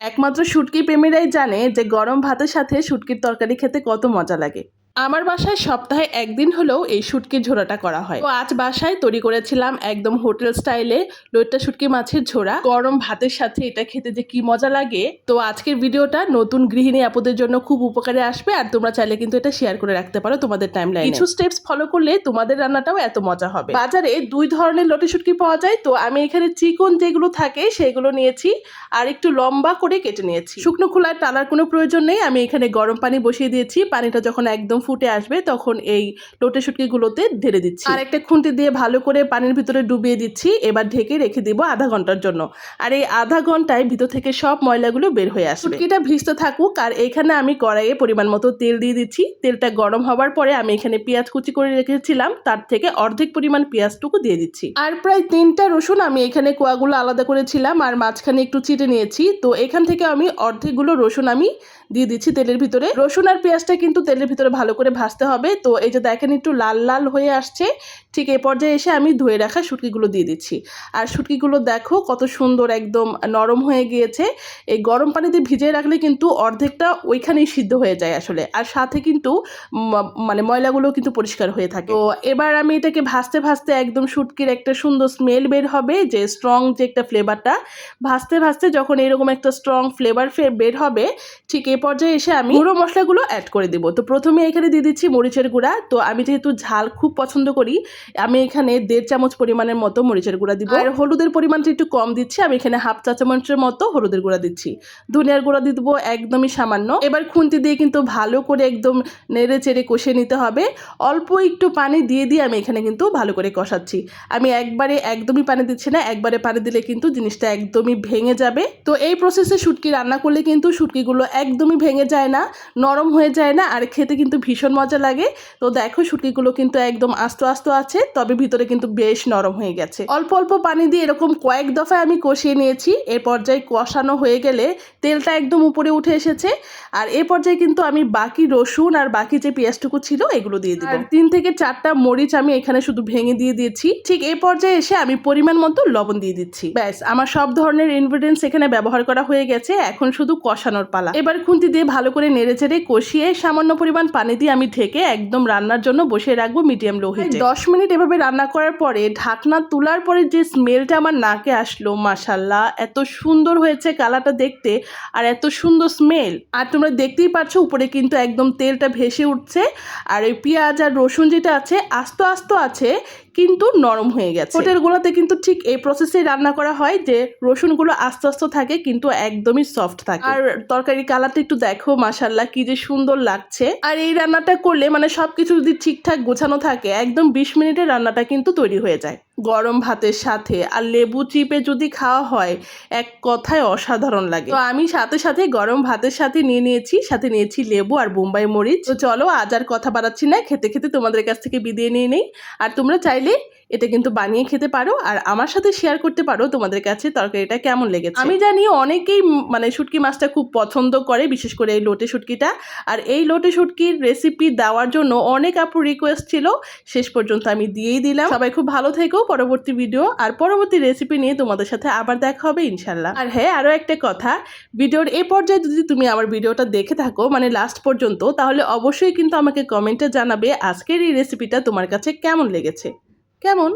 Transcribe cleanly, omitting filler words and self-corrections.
একমাত্র শুটকি প্রেমীরাই জানে যে গরম ভাতের সাথে শুটকির তরকারি খেতে কত মজা লাগে। আমার বাসায় সপ্তাহে একদিন হলেও এই শুটকির ঝোড়াটা করা হয়। তো আজ বাসায় তৈরি করেছিলাম একদম হোটেল স্টাইলে লইট্টা শুটকি মাছের ঝোড়া। গরম ভাতের সাথে এটা খেতে যে কি মজা লাগে। তো আজকের ভিডিওটা নতুন গৃহিণী আপুদের জন্য খুব উপকারে আসবে, আর তোমরা চাইলে কিন্তু এটা শেয়ার করে রাখতে পারো তোমাদের টাইমলাইনে। কিছু স্টেপস ফলো করলে তোমাদের রান্নাটাও এত মজা হবে। বাজারে দুই ধরনের লটে শুটকি পাওয়া যায়, তো আমি এখানে চিকন যেগুলো থাকে সেগুলো নিয়েছি আর একটু লম্বা করে কেটে নিয়েছি। শুকনো খোলায় টানার কোনো প্রয়োজন নেই। আমি এখানে গরম পানি বসিয়ে দিয়েছি। পানিটা যখন একদম ফুটে আসবে তখন এই লোটে শুটকিগুলোতে ঢেলে দিচ্ছি আর একটা খুন্তি দিয়ে ভালো করে পানির ভিতরে ডুবিয়ে দিচ্ছি। এবার ঢেকে রেখে দিব আধা ঘন্টার জন্য। আর এই আধা ঘন্টায় ভিতর থেকে সব ময়লাগুলো বের হয়ে আসবে। শুটকিটা ভিজতে থাকুক, আর এখানে আমি কড়াইয়ে পরিমাণ মতো তেল দিয়ে দিচ্ছি। তেলটা গরম হওয়ার পরে আমি এখানে পেঁয়াজ কুচি করে রেখেছিলাম, তার থেকে অর্ধেক পরিমাণ পেঁয়াজটুকু দিয়ে দিচ্ছি। আর প্রায় 3টা রসুন আমি এখানে কোয়াগুলো আলাদা করেছিলাম আর মাঝখানে একটু চিটে নিয়েছি। তো এখান থেকে আমি অর্ধেকগুলো রসুন আমি দিয়ে দিচ্ছি তেলের ভিতরে। রসুন আর পেঁয়াজটা কিন্তু তেলের ভিতরে ভালো করে ভাজতে হবে। তো এই যে দেখেন একটু লাল লাল হয়ে আসছে, ঠিক এই পর্যায়ে এসে আমি ধুয়ে রাখা শুটকিগুলো দিয়ে দিচ্ছি। আর শুটকিগুলো দেখো কত সুন্দর একদম নরম হয়ে গিয়েছে। এই গরম পানিতে ভিজিয়ে রাখলে কিন্তু অর্ধেকটা ওইখানেই সিদ্ধ হয়ে যায় আসলে, আর সাথে কিন্তু মানে ময়লাগুলো কিন্তু পরিষ্কার হয়ে থাকে। তো এবার আমি এটাকে ভাজতে ভাজতে একদম শুটকির একটা সুন্দর স্মেল বের হবে, যে স্ট্রং যে একটা ফ্লেভারটা। ভাজতে ভাজতে যখন এরকম একটা স্ট্রং ফ্লেভার বের হবে, ঠিক এই পর্যায়ে এসে আমি গুঁড়ো মশলাগুলো অ্যাড করে দিব। তো প্রথমে এখানে দিয়ে দিচ্ছি মরিচের গুঁড়া। তো আমি যেহেতু ঝাল খুব পছন্দ করি, আমি এখানে 1.5 চামচ পরিমাণের মতো মরিচের গুঁড়া দিব। আর হলুদের পরিমাণটা একটু কম দিচ্ছি, আমি এখানে 1/2 চা চামচের মতো হলুদের গুঁড়া দিচ্ছি। ধনিয়ার গুঁড়া দিয়ে দেবো একদমই সামান্য। এবার খুন্তি দিয়ে কিন্তু ভালো করে একদম নেড়ে চেড়ে কষিয়ে নিতে হবে। অল্প একটু পানি দিয়ে দিয়ে আমি এখানে কিন্তু ভালো করে কষাচ্ছি। আমি একবারে একদমই পানি দিচ্ছি না, একবারে পানি দিলে কিন্তু জিনিসটা একদমই ভেঙে যাবে। তো এই প্রসেসে শুটকি রান্না করলে কিন্তু শুটকিগুলো একদমই ভেঙে যায় না, নরম হয়ে যায় না, আর খেতে কিন্তু ভীষণ মজা লাগে। তো দেখো শুটকিগুলো কিন্তু একদম আস্ত আস্ত আছে, তবে ভিতরে কিন্তু বেশ নরম হয়ে গেছে। অল্প অল্প পানি দিয়ে এরকম কয়েক দফায় আমি কষিয়ে নিয়েছি। এর পর্যায়ে কষানো হয়ে গেলে তেলটা একদম উপরে উঠে এসেছে, আর এর পর্যায়ে কিন্তু আমি বাকি রসুন আর বাকি যে পেঁয়াজটুকু ছিল এগুলো দিয়ে দিব। 3 থেকে 4টা মরিচ আমি এখানে শুধু ভেঙে দিয়ে দিয়েছি। ঠিক এই পর্যায়ে এসে আমি পরিমাণ মতো লবণ দিয়ে দিচ্ছি। ব্যাস, আমার সব ধরনের ইনগ্রেডিয়েন্টস এখানে ব্যবহার করা হয়ে গেছে। এখন শুধু কষানোর পালা। এবার খুন্তি দিয়ে ভালো করে নেড়েচেড়ে কষিয়ে সামান্য পরিমাণ পানি দিয়ে আমি ঢেকে একদম রান্নার জন্য বসিয়ে রাখবো মিডিয়াম লো হিটে। 10 মিনিট এভাবে রান্না করার পরে ঢাকনা তোলার পরে যে স্মেলটা আমার নাকে আসলো, মাশাআল্লাহ এত সুন্দর হয়েছে কালারটা দেখতে, আর এত সুন্দর স্মেল। আর তোমরা দেখতেই পাচ্ছ উপরে কিন্তু একদম তেলটা ভেসে উঠছে, আর ওই পেঁয়াজ আর রসুন যেটা আছে আস্ত আস্ত আছে কিন্তু নরম হয়ে গেছে। হোটেলগুলোতে কিন্তু ঠিক এই প্রসেসে রান্না করা হয়, যে রসুনগুলো আস্তে আস্তে থাকে কিন্তু একদমই সফট থাকে। আর তরকারি কালারটা একটু দেখো, মাশাআল্লাহ কি যে সুন্দর লাগছে। আর এই রান্নাটা করলে মানে সবকিছু যদি ঠিকঠাক গোছানো থাকে, একদম 20 মিনিটে রান্নাটা কিন্তু তৈরি হয়ে যায়। গরম ভাতের সাথে আর লেবু চিপে যদি খাওয়া হয়, এক কথায় অসাধারণ লাগে। তো আমি সাথে সাথে গরম ভাতের সাথে সাথে নিয়েছি লেবু আর বোম্বাই মরিচ। তো চলো আজ আর কথা বাড়াচ্ছি না, খেতে খেতে তোমাদের কাছ থেকে বিদায় নিয়ে নেই। আর তোমরা চাইলে এটা কিন্তু বানিয়ে খেতে পারো, আর আমার সাথে শেয়ার করতে পারো তোমাদের কাছে তরকারিটা কেমন লেগেছে। আমি জানি অনেকেই মানে শুটকি মাছটা খুব পছন্দ করে, বিশেষ করে এই লোটে শুটকিটা। আর এই লোটে শুটকির রেসিপি দেওয়ার জন্য অনেক আপুর রিকোয়েস্ট ছিল, শেষ পর্যন্ত আমি দিয়েই দিলাম। সবাই খুব ভালো থেকো। পরবর্তী ভিডিও আর পরবর্তী রেসিপি নিয়ে তোমাদের সাথে আবার দেখা হবে ইনশাল্লাহ। আর হ্যাঁ, আরো একটা কথা, ভিডিওর এই পর্যায়ে যদি তুমি আমার ভিডিওটা দেখে থাকো মানে লাস্ট পর্যন্ত, তাহলে অবশ্যই কিন্তু আমাকে কমেন্টে জানাবে আজকের এই রেসিপিটা তোমার কাছে কেমন লেগেছে। কেমন